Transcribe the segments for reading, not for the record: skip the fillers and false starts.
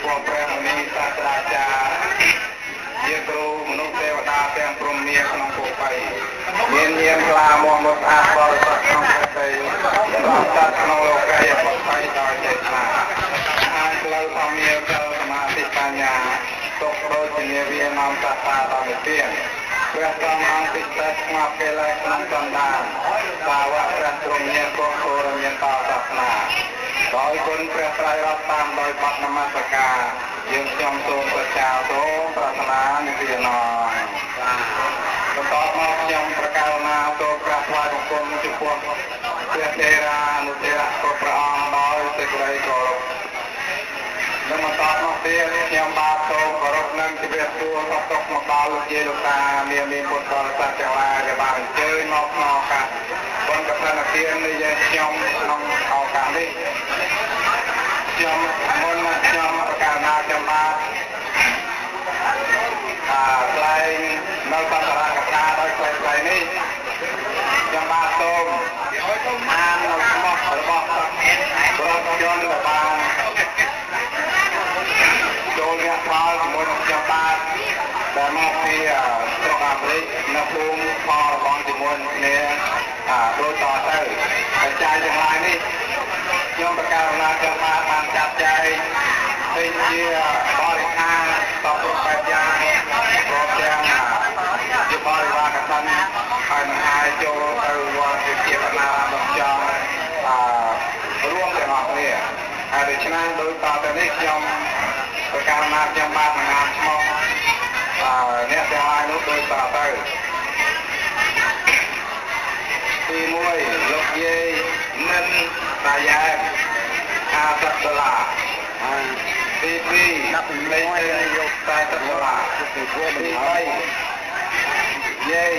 ពោះព្រះមុនីសាស្ត្រាចារ្យជាគ្រូមនុស្សទេវតាទាំងព្រមមានក្នុងពុទ្ធីមានញាណខ្លាមោះមុតស្អាតបរិសុទ្ធក្នុងព្រះតីប្រកបក្នុងលោកីពុទ្ធីដោយចេតនាហើយផ្លូវធម្មយាសិលសមាធិបញ្ញាទុកដូចជាវានាំសត្វតាដល់និព្វានព្រះអង្គអង្គពិសេសស្ងប់កិលេសក្នុងសន្តានសាវកព្រះទ្រង់មានពុទ្ធធរមានតសាសនាដោយគុណព្រះត្រៃរតន៍តាមដោយបទនមស្ការយើងខ្ញុំសូមប្រចាសូមប្រាថ្នានិព្វានបន្តមកខ្ញុំប្រកាសណាសូមព្រះថ្វាយបង្គំចំពោះព្រះទេរានុទេរៈគ្រប់ព្រះអង្គដោយសេចក្តីគោរពនិងបន្តមកទៀតខ្ញុំបាទសូមគោរពនិងជម្រាបសួរទុកមកដល់លោកយាយលោកតាមានពុទ្ធបរិស័ទទាំងឡាយដែលបានអញ្ជើញមកក្នុងឱកាសបុណ្យកឋិនទាននៃយើងខ្ញុំក្នុងឱកាសនេះខ្ញុំមុនមកខ្ញុំប្រកាសណាខ្ញុំបាទថ្លែងនៅសន្ទរកថាដោយខ្លីៗនេះខ្ញុំបាទសូមអាននៅឈ្មោះរបស់ប្រជាជនដែលបានចូលអ្នកផលជាមួយនឹងខ្ញុំបាទដែលមកពីស្រុកអាមេរិកនៅភូមិផលរបស់ជាមួយគ្នាដូចតទៅបច្ច័យទាំងឡាយនេះខ្ញុំប្រកាសណាខ្ញុំបាទបានចាត់ចែងពេញជាបរិខារតបបែបយ៉ាងព្រមទាំងជាបរិវារកសិនហើយនឹងអាចចូលទៅវត្តវិជាកណារបស់ខ្ញុំរួមទាំងអស់គ្នាហើយដូច្នេះដោយតទៅនេះខ្ញុំប្រកាសណាខ្ញុំបាទនឹងអានឈ្មោះអ្នកទាំងឡាយនោះដោយតទៅទី1លោកយាយនិនតាយ៉ែម$50ទី2លេខយក$40ទី3យាយ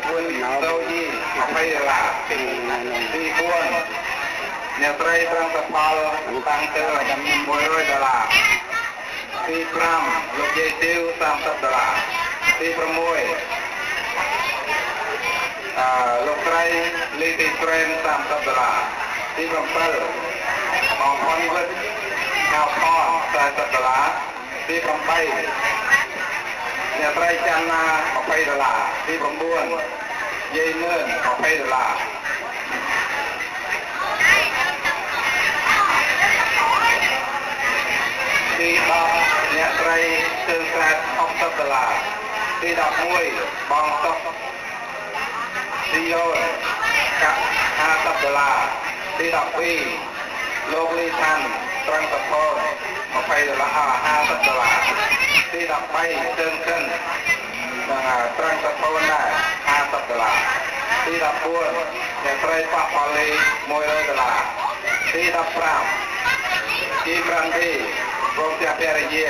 ធ្វើដូយី$20ទី4អ្នកត្រីត្រង់សផលតាំងទៅ$100ទី5លោកយាយទាវ$30ទី6លោកត្រីលីទីត្រេន$30ទី7បងផនវិទ្យហៅផន$40ទី8អ្នកត្រីច័ន្ទណា$20ទី9យាយនឿន$20ទី10អ្នកត្រីស្ទើរក្រែត$60ទី11បងសុកទីយោនកាក់$50ទី12លោកលីថាន់ត្រង់សផល$20$50ទី13ជើងកិនត្រង់សផលណា$50ទី14អ្នកត្រីប៉ប៉លី$100ទី15ទី7ព្រមទាំងភរិយា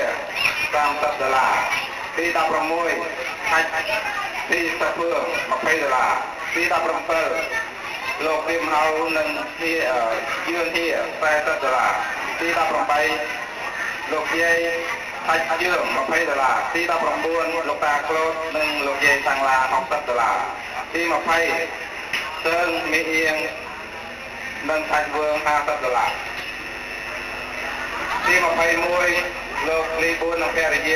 $30ទី16ហាច់ទីសាពឿ$20ទី17លោកពីមហៅនឹងជាយឿនជា$40ទី18លោកយាយហាច់ជើង$20ទី19លោកតាក្លូតនិងលោកយាយតាំងឡា$60ទី20សើងមីអៀងនិងហាច់វើង$50ទី21លោកលីប៊ូននិងភរិយា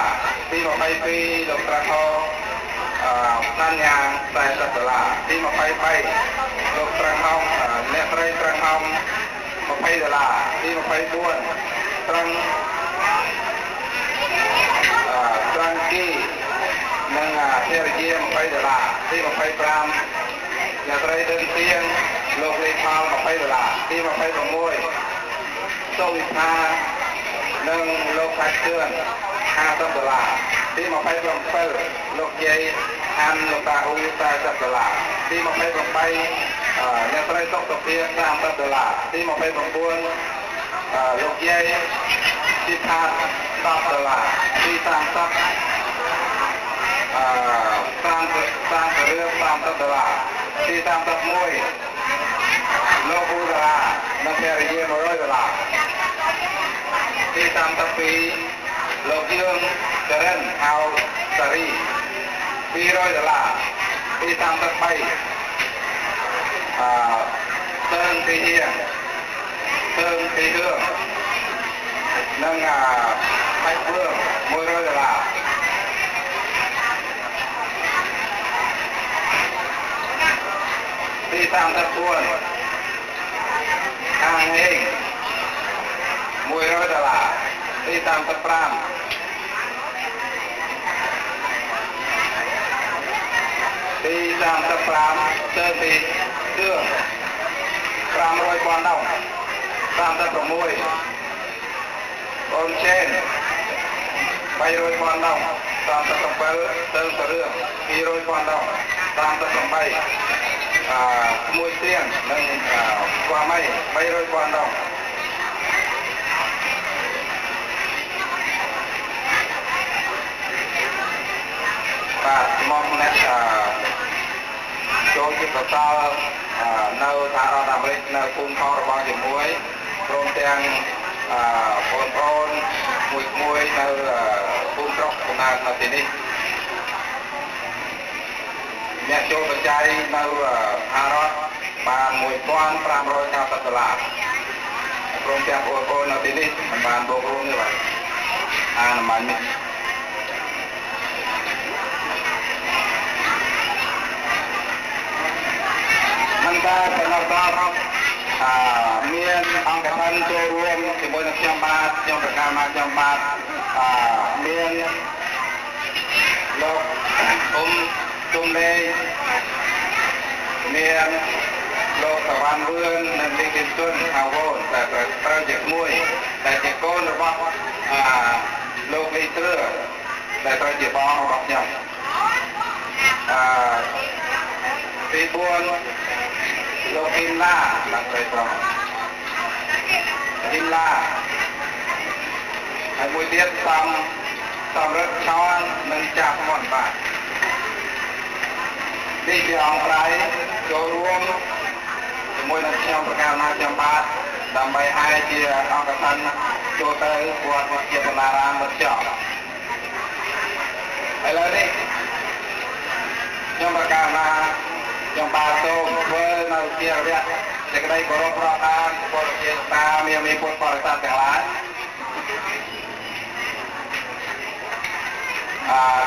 $20ទី22លោកត្រាហោសញ្ញា$40ទី23លោកត្រាហោអ្នកត្រីត្រាហោ$20ទី24ត្រង់គីនិងភរិយា$20ទី25អ្នកត្រីដិនទៀងលោកលេខផល$20ទី26សូវិថានិងលោកខាច់ជឿន$50ទី27លោកយាយអានលោកតាអ៊ូ$40ទី28អ្នកត្រីសុខសុភា$30ទី29លោកយាយទីថា$10ទី30សាងរឿង$30ទី31លោកអ៊ូតារានិងភរិយា$100ទី32លោកយើងចរិនហៅសារី$200ទី33សើងទីហៀងសើងទីរឿង និងបៃព្រឿង$100ទី34ខាងហេង$100ទី35ទី35ជើងពីជើង$500,000 36អូនឆេន$300,000 37ជើងទៅរឿង$200,000 38មួយទៀងនិងស្វាមី$300,000បាទមកអ្នកចូលជាប្រសើរនៅសហរដ្ឋអាមេរិកនៅភូមិផងរបស់ជាមួយព្រមទាំងបងប្អូនមួយនៅភូមិស្រុកកំណើតនៅទីនេះអ្នកចូលបច្ច័យនៅសហរដ្ឋបាន$1,590ព្រមទាំងបងប្អូននៅទីនេះបានបូករួមនេះបាទអានមិននេះមិនបានទៅដល់មានអង្គការចូលរួមជាមួយនឹងខ្ញុំបាទខ្ញុំប្រកាសមកខ្ញុំបាទមានលោកជុំលេមានលោកសវណ្ណវឿននិងលោកគិសុនអាវ៉ូនដែលត្រូវជាក្មួយដែលជាកូនរបស់លោកលីត្រឺដែលត្រូវជាបងរបស់ខ្ញុំទី4លោកហ៊ីមឡាដល់ទៅប្រងហ៊ីមឡាហើយមួយទៀតសំរឹកឆននិងចាស់មន់បាទនេះជាអង្គប្រៃចូលរួមជាមួយនឹងខ្ញុំប្រកាសណាខ្ញុំបាទដើម្បីឲ្យជាអង្គកថាចូលទៅគាត់ជាបណ្ណារាមមកចប់ឥឡូវនេះខ្ញុំប្រកាសណាខ្ញុំបាទសូមធ្វើនៅជារយៈសេចក្តីគោរពរាប់អានពុទ្ធជាតាមានពុទ្ធបរិស័ទទាំងឡាយ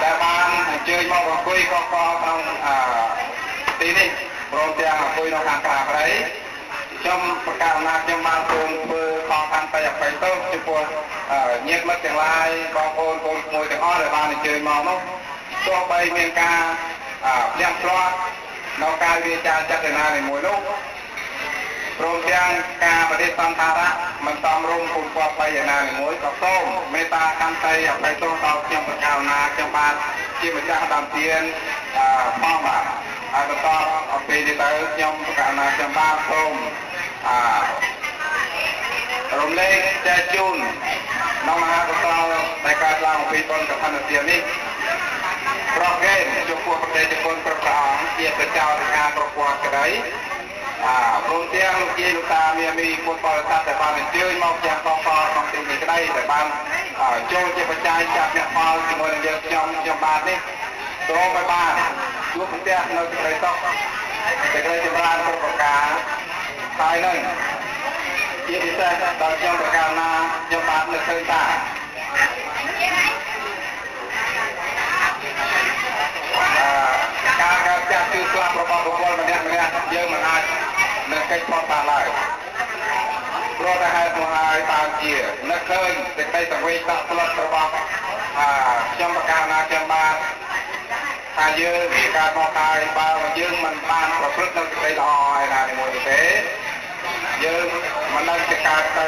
ដែលបានអញ្ជើញមកអង្គុយកកក្នុងទីនេះព្រមទាំងអង្គុយនៅខាងក្រៅព្រៃខ្ញុំប្រកាសអំណាចខ្ញុំបានសូមធ្វើខកខានទៅអបិទោសចំពោះញាតិមិត្តទាំងឡាយបងប្អូនកូនក្មួយទាំងអស់ដែលបានអញ្ជើញមកនោះទោះបីមានការផ្ទាំងផ្លាត់នៅការវាចាចាត់ចនាមួយនោះព្រមទាំងការបដិសន្ធារៈមិនតំរុំគុំគាត់បីយ៉ាងណាមួយក៏សូមមេត្តាកម្មតីអបិទោសដល់ខ្ញុំប្រកាសអំណាចខ្ញុំបាទជាម្ចាស់ដើមទានផងបាទហើយបន្តអំពីនេះទៅខ្ញុំប្រកាសអំណាចខ្ញុំបាទសូមរំលែកចែកជូននៅមហាកុសលដែលកើតឡើងពីបុណ្យកឋិនទាននេះប្រកេនចំពោះប្រទេសគុណព្រះអង្គជាប្រចោទការប្រព័ន្ធក្តីព្រមទាំងលោកយាយលោកតាមានពុទ្ធបរិស័ទដែលបានអញ្ជើញមកយ៉ាងកងកក្នុងទីនេះក្តីដែលបានចូលជាបច្ច័យចាប់អ្នកផលជាមួយនឹងយើងខ្ញុំបាទនេះសូមឲ្យបានជួបប្រទះនៅសេចក្តីសុខសេចក្តីចម្រើនគ្រប់ប្រការហើយនឹងជាពិសេសដល់ខ្ញុំប្រការណាខ្ញុំបាទនឹកឃើញថាការកើតចាស់គឺស្លាប់របស់បុគ្គលម្នាក់យើងមិនអាចនឹងកិច្ចផុតបានឡើយព្រោះតែហេតុនោះហើយបានជានឹកឃើញសេចក្តីសង្វេគតក់ស្លុតរបស់ខ្ញុំប្រការណាខ្ញុំបាទថាយើងមានការមកហើយបើយើងមិនបានប្រព្រឹត្តនៅសេចក្តីល្អឯណាមួយទេយើងមិននឹងจะកើតទៅ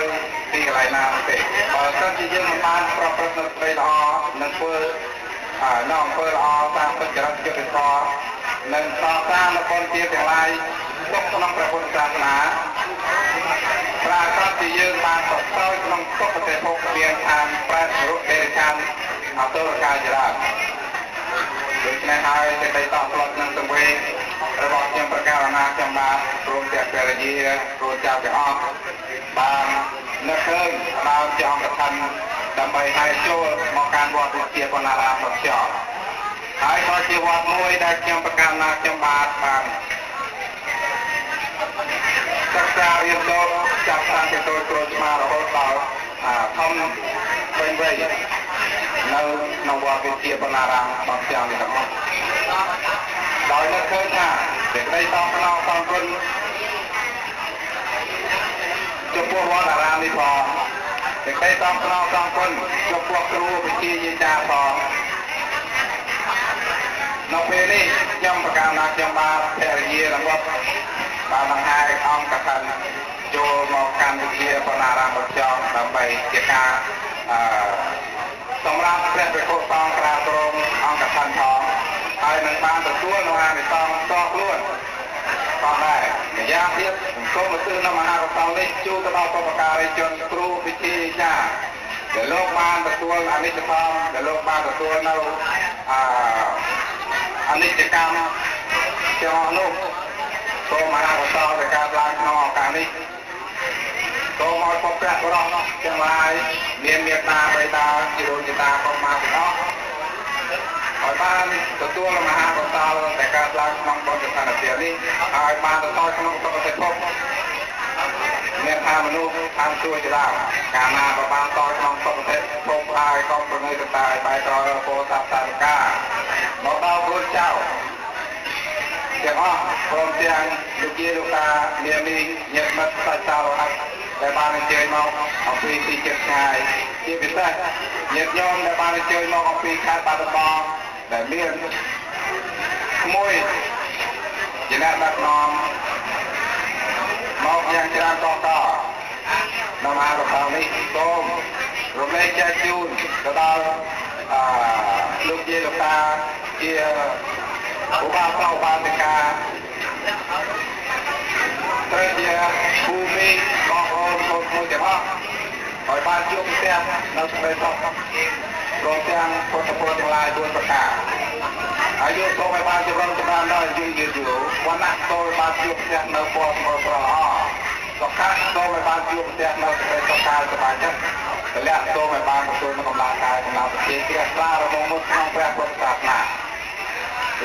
ទីកន្លែងណាទេបើសិនជាយើងមិនបានប្រព្រឹត្តនៅសេចក្តីល្អនឹងធ្វើនៅអំពើល្អតាមពិតចរិតយុត្តិធម៌និងតតានៅបុណ្យទានទាំងឡាយទុកក្នុងព្រះពុទ្ធសាសនាប្រាកដជាយើងបានប្រសើរក្នុងទុក្ខទេភពមានឋានប្រែរុទ្ធេខានអតុរកាយច្រើនដូច្នេះហើយសេចក្តីតក់ស្លុតនឹងសង្វេគរបស់ខ្ញុំប្រកាសណាខ្ញុំបាទព្រមទាំងព្រះរាជាគ្រូចៅទាំងអស់បាននឹកឃើញដល់ជាអង្គកថាដើម្បីឲ្យចូលមកកាន់វត្តវិជាបណ្ណារាមមកចោលហើយក៏ជាវត្តមួយដែលខ្ញុំប្រកាសណាខ្ញុំបានសិក្សារៀនសូត្រចាប់តាំងពីតូចក្រូចមករហូតដល់ ធំវិញវ័យនៅក្នុងវត្តវិទ្យាបណ្ណារាមរបស់ខ្ញុំនេះទាំងអស់ដោយនឹកឃើញថាសេចក្តីតបស្នងសងគុណចំពោះវត្តអារាមនេះផងសេចក្តីតបស្នងសងគុណចំពោះគ្រូវិទ្យាយាចាផងនៅពេលនេះខ្ញុំប្រកាសថាខ្ញុំបានភរិយារបស់បានបង្ហាញអង្គកថាចូលមកកម្មវិធីបណ្ណារាមរបស់ខ្ញុំដើម្បីជាការសម្រាប់ព្រះភិក្ខុសង្ឃក្រាបត្រង់អង្គកថាផងហើយនឹងបានទទួលនៅអានិសង្សតខ្លួនផងដែរម្យ៉ាងទៀតសូមឧទ្ទិសនៅមហាកុសលនេះជូនទៅដល់បុព្វការីជនគ្រូវិទ្យាចារ្យដែលលោកបានទទួលអនិច្ចធម៌ដែលលោកបានទទួលនៅអនិច្ចកម្មទាំងអស់នោះសូមមហាកុសលដែលកើតឡើងក្នុងឱកាសនេះសូមឲ្យពុទ្ធបរិសទាំងឡាយមានមេត្តាបិតាជីដូនជីតាកុមារទាំងអស់ឲ្យបានទទួលមហាកុសលដែលកើតឡើងក្នុងបុណ្យស្ថានភាពនេះឲ្យបានទទួលក្នុងសុគតិភពមានថាមនុស្សខាងជួយជាដើមកាលណាក៏បានតក្នុងសុគតិភពហើយក៏ប្រងើយទៅតែបែរក្រោយពោធិសត្វសាធកាមកដល់កូនចៅទាំងអស់ព្រមទាំងលោកយាយលោកតាមាននេះញាតិមិត្តសាច់សារហ័ក្សដែលបានអញ្ជើញមកអំពីទីជិតឆ្ងាយជាពិសេសញាតិញោមដែលបានអញ្ជើញមកអំពីខេត្តបាត់ដំបងដែលមានក្មួយជាអ្នកដឹកនាំមកយ៉ាងច្រើនតតនៅមហាកុសលនេះសូមរំលែកចែកជូនទៅដល់លោកយាយលោកតាជាឧបាសកឧបាសិកាត្រូវជាភូមិបងប្អូនកូនមួយទាំងអស់ឲ្យបានជួបផ្ទះនៅស្រីសុខព្រមទាំងពុទ្ធពលទាំងឡាយ4ប្រការអាយុសូមឲ្យបានចម្រើនចម្រើនដល់យូរយូរយូរវណ្ណៈសូមឲ្យបានជួបផ្ទះនៅពណ៌ស្រស់ស្រស់ល្អសុខៈសូមឲ្យបានជួបផ្ទះនៅស្រីសុខកាយសប្បាយចិត្តពលៈសូមឲ្យបានទទួលនៅកម្លាំងកាយកម្លាំងវិជ្ជាជ្រះថ្លារមុំមុតក្នុងព្រះពុទ្ធសាសនា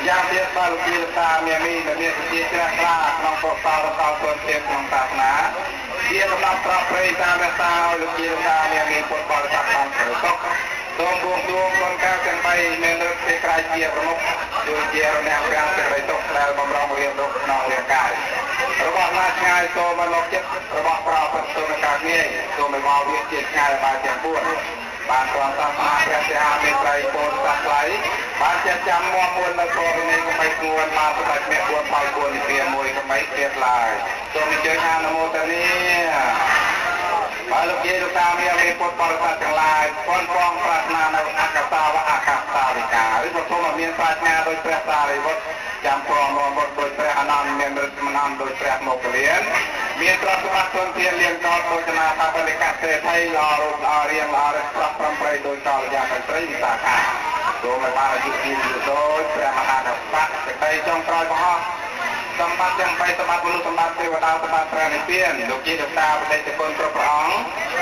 យ៉ាងទៀតបើលោកយាយលោកតាមានមានវិជ្ជាជ្រះថ្លាក្នុងប្រសារកោសុនទេក្នុងសាសនាជាកំណត់ប្រព្រឹត្តតាមរក្សាឲ្យលោកយាយលោកតាមានពុទ្ធបរិស័ទបានប្រសុខសូមបួងសួងគុណការទាំង3មានរឹកទេក្រៃជាប្រមុខជួយជារនាំប្រាំងសេចក្តីសុខដែលបំរុងរៀបរកក្នុងរាងកាយរបស់ណាឆ្ងាយសូមឲ្យលោកចិត្តរបស់ប្រោប្រទនការងារសូមឲ្យមកវាជាឆ្ងាយបានទាំង4បានក្រំសាសនាព្រះសិហាមេត្រីពលសាស្ត្របានចាត់ចាំមកមួយនៅព្រមនៃកំបីគួនបានសម្ដេចមេ4បាយគួននិព្វានមួយកំបីទៀតឡើយសូមអញ្ជើញអនុមោទនាបើលោកយាយលោកតាមានពុទ្ធបរិស័ទទាំងឡាយប៉ុនផងប្រាថ្នានៅអកតាវអកតាវិការឬក៏សូមឲ្យមានប្រាជ្ញាដោយព្រះសារីបុត្រចាំព្រមរងបុត្រដោយព្រះអនន្តមានរិទ្ធិមនន្តដោយព្រះមោគលានមានទ្រព្យសម្បត្តិទុនធានលៀងកោតបូជនាថាបរិកសេដ្ឋីល្អរូបល្អរៀងល្អរឹកប្រស់ប្រំប្រៃដោយកលយ៉ាងកត្រីវិសាខាសូមឲ្យបានអាយុជីវិតដោយព្រះមហាក្សត្រសេចក្តីចុងក្រោយរបស់អស់សម្បត្តិទាំង3សម្បត្តិមនុស្សសម្បត្តិទេវតាសម្បត្តិព្រះនិព្វានលោកយាយលោកតាបដិជគុណគ្រប់ព្រះអង្គ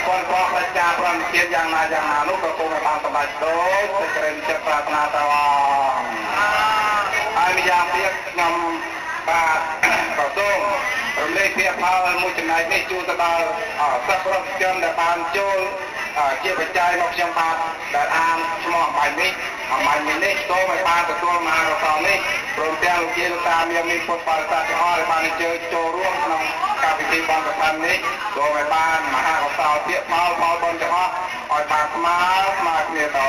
គុណព្រះប្រជាប្រណិធានយ៉ាងណានោះក៏គង់ឲ្យបានសម្បត្តិដោយសេចក្តីចិត្តប្រាថ្នាទៅហើយម្យ៉ាងទៀតខ្ញុំបាទក៏សូមរំលែកភារផលមួយចំណែកនេះជូនទៅដល់សិស្សប្រុសជនដែលបានចូលជាបច្ច័យមកខ្ញុំបាទដែលអានឈ្មោះអំបញ្ញនេះសូមឲ្យបានទទួលមហាកុសលនេះព្រមទាំងលោកយាយលោកតាមានពុទ្ធបរិស័ទទាំងអស់ដែលបានអញ្ជើញចូលរួមក្នុងកម្មវិធីបន់កថានេះសូមឲ្យបានមហាកុសលពាក្យផលបុណ្យទាំងអស់ឲ្យបានស្មើគ្នាទៅ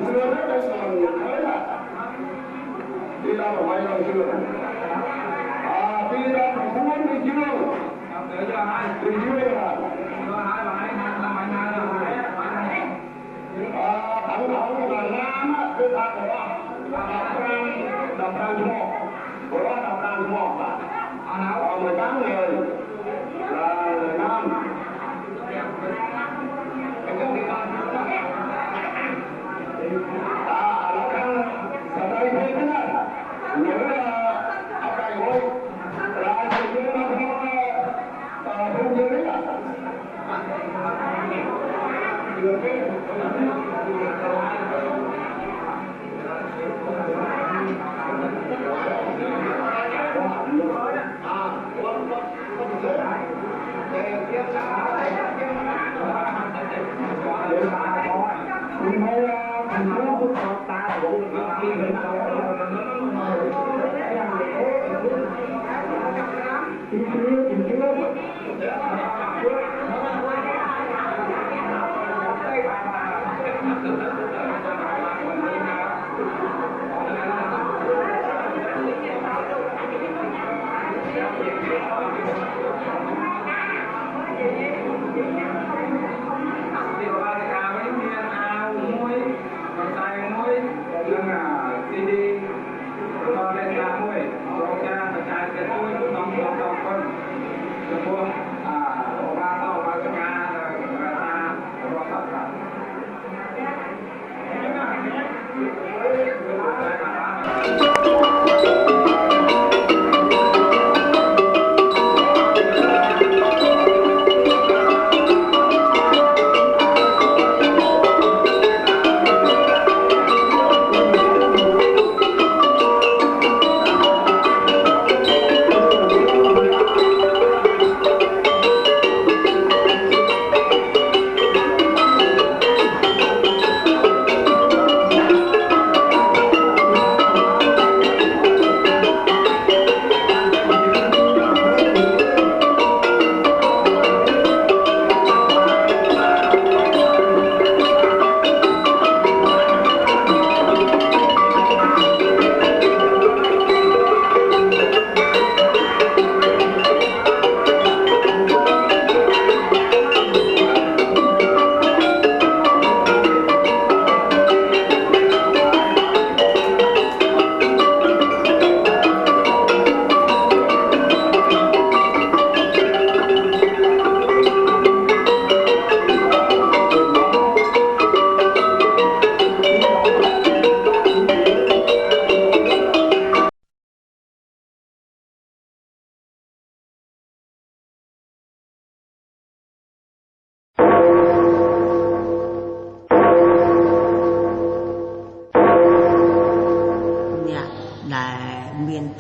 xưa đó đây còn thấy là đi ra ngoài năm xưa đi ra thành phố đi chưa đi chưa là thằng thằng là nam á cái thằng đó đồng rang chimo của nó đồng rang chimo còn 18 người là nam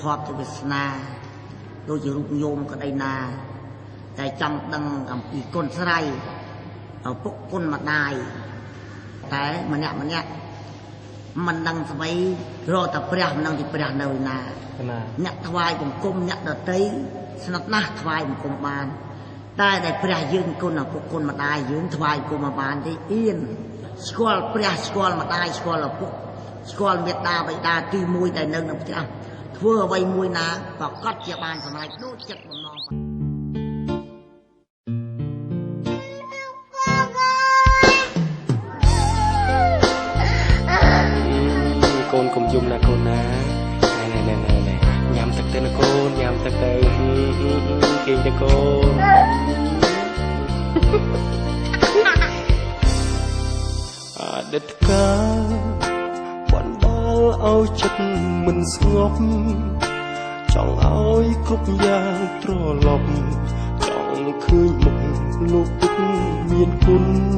Phật cho Việt Nam đôi chữ rụt nhôm có đây là tại trong đằng bị con sài ở bốc con mặt đài thế mà nhẹ mình đang phải rồi tập bèo mình đang thì bèo nơi là nhặt thoai cùng cung nhặt đợt đấy snap nát thoai cùng cung bàn tại đây bèo dương con là bốc con mặt đài dương thoai cùng mà bàn thì yên school bèo school mặt đài school là bốc school Việt Nam vậy ta tuy mùi tại nâng được chứ vừa vay mùi ná và cắt chia bàn xong lại đốt chặt một non con cùng dùng là con ná này nhằm thật tên là con nhằm thật tên kia cho con đất ca bọn bao áo chất mình ngọc trong áo cúc giang trò lọc trong khơi một lục tức miền quân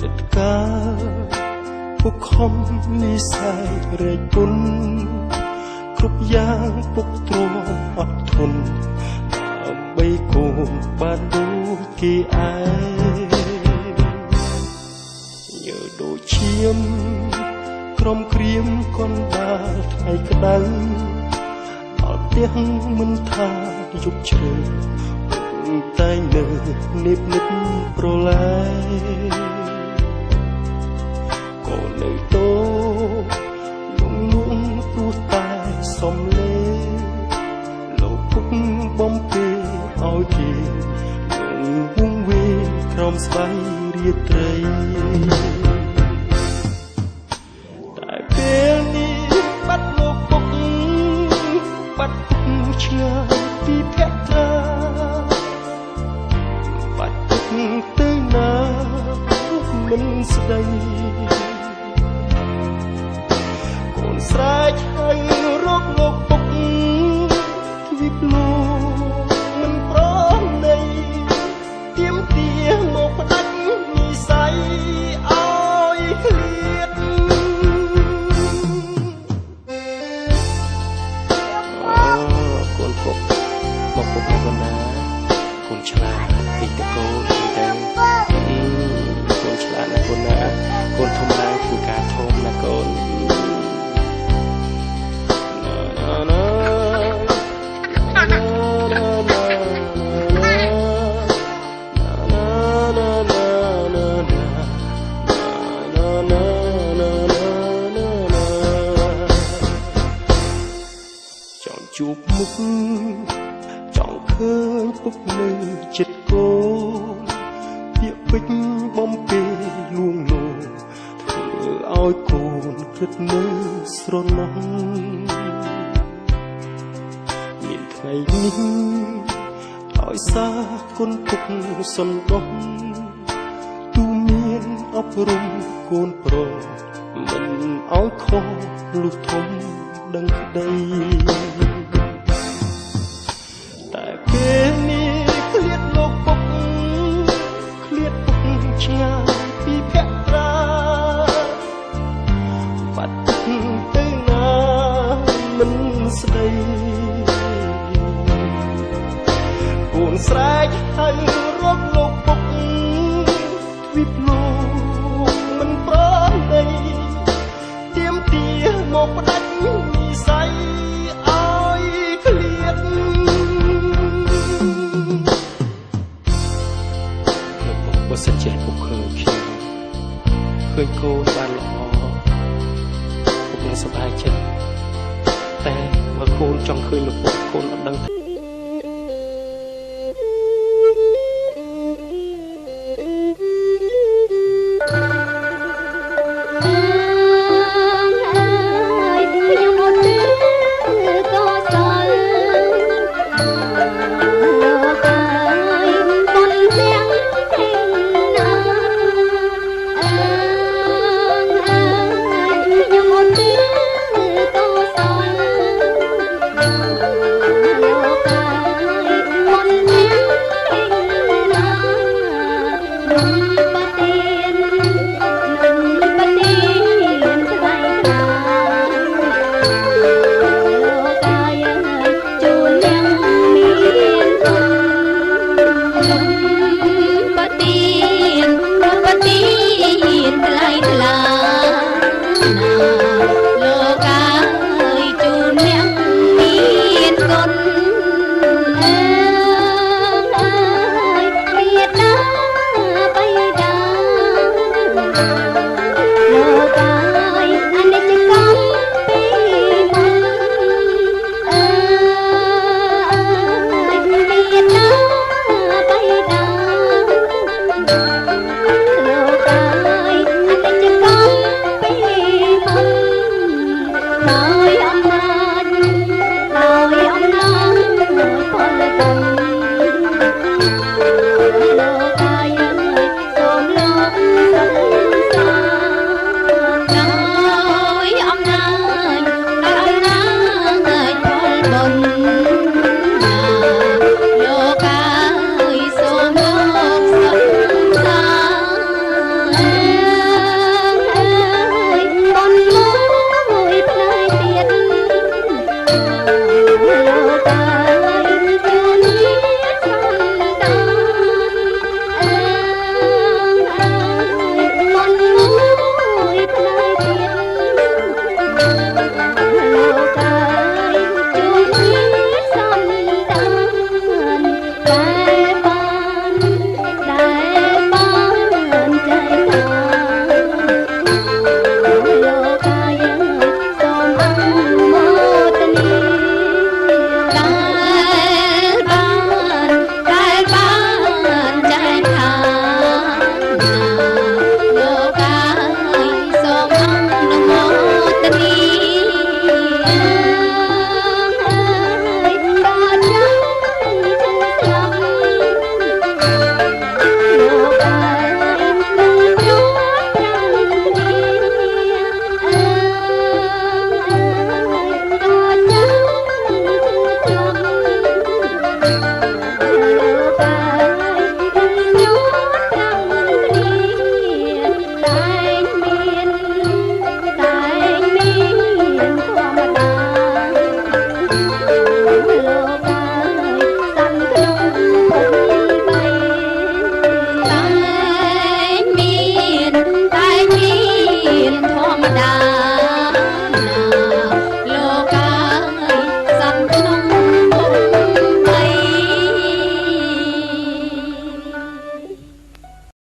đất ca phúc không ni sai rệ quân cúc giang phúc trô ọt thuần bay cùng ba đôi kia ai nhờ đồ chiêm trong kriếm con ba thay cái đắng ở tiếng mình tha dục trời តែងនៅនិបនិបប្រឡែក៏នៅតោលងលងព្រោះតែសំលេលោកពុកបំពេឲ្យគេលងវងវេក្រោមស្បៃរាត្រីតែពេលនេះបាត់លោកពុកបាត់ពុកឆ្ងាយពីភក្ត្រាបាត់ពុកទៅណាមិនស្ដីកូនស្រែកហើយរកលោកពុកទ្វីបលោកមិនប្រណីទៀមទាមកផ្ដាច់និស័យឲ្យឃ្លាតកូនពុកមកពុកមកបណ្ណាកូនឆ្លាតតិចតកូនតែកូនឆ្លាតណាកូនណាកូនធំឡើងធ្វើការធំណាកូនជួបមុខចង់ឃើញពុកនៅចិត្តកូនពាក្យពេចន៍បំពេលួងលោមធ្វើឲ្យកូនគិតនៅស្រណោះមានថ្ងៃនេះឲ្យសារគុណពុកសន្តោសទូមានអប់រំកូនប្រុសមិនឲ្យខុសលុះធំដឹងក្តីតែពេលនេះឃ្លាតលោកពុកឃ្លាតពុកឆ្ងាយពីភក្ត្រាបាត់ទៅណាមិនស្ដីកូនស្រែកហើយរកលោកពុកទ្វីបលោកមិនប្រណីទៀមទាមកផ្ដាច់និស័យឲ្យឃ្លាតបើសិនជាពុកឃើញខ្ញុំឃើញកូនបានល្អពុកនឹងសប្បាយចិត្តតែបើកូនចង់ឃើញលោកពុកកូនអត់ដឹង